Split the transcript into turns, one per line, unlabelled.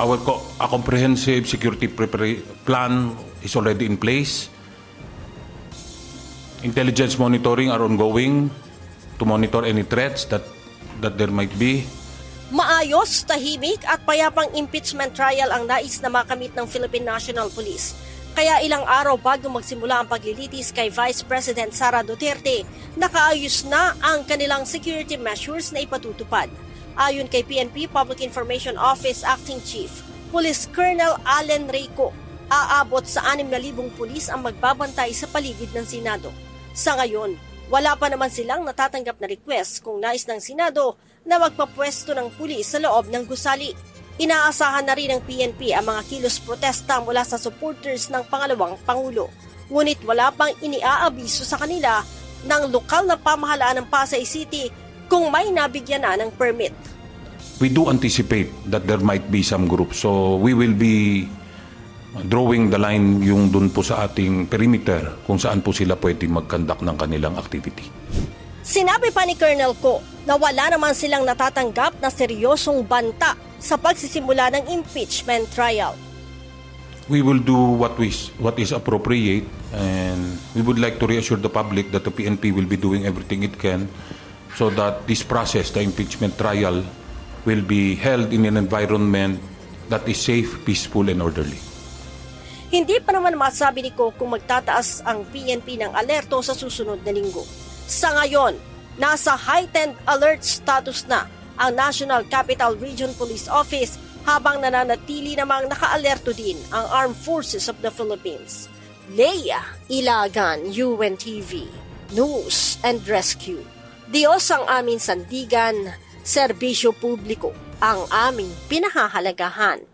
A comprehensive security plan is already in place. Intelligence monitoring are ongoing to monitor any threats that there might be.
Maayos, tahimik at payapang impeachment trial ang nais na makamit ng Philippine National Police. Kaya ilang araw bago magsimula ang paglilitis kay Vice President Sara Duterte, nakaayos na ang kanilang security measures na ipatutupad. Ayon kay PNP Public Information Office Acting Chief, Police Colonel Allen Reyco, aabot sa 6,000 pulis ang magbabantay sa paligid ng Senado. Sa ngayon, wala pa naman silang natatanggap na request kung nais ng Senado na magpapwesto ng pulis sa loob ng gusali. Inaasahan na rin ng PNP ang mga kilos protesta mula sa supporters ng pangalawang Pangulo. Ngunit wala pang iniaabiso sa kanila ng lokal na pamahalaan ng Pasay City kung may nabigyan na ng permit.
We do anticipate that there might be some groups. So we will be drawing the line yung dun po sa ating perimeter kung saan po sila pwede mag-conduct ng kanilang activity.
Sinabi pa ni Colonel Ko na wala naman silang natatanggap na seryosong banta sa pagsisimula ng impeachment trial.
We will do what is appropriate, and we would like to reassure the public that the PNP will be doing everything it can so that this process, the impeachment trial, will be held in an environment that is safe, peaceful, and orderly.
Hindi pa naman masabi ni Ko kung magtataas ang PNP ng alerto sa susunod na linggo. Sa ngayon, nasa heightened alert status na ang National Capital Region Police Office habang nananatili namang naka-alerto din ang Armed Forces of the Philippines. Leia Ilagan, UNTV, News and Rescue. Diyos ang aming sandigan, serbisyo publiko ang aming pinahahalagahan.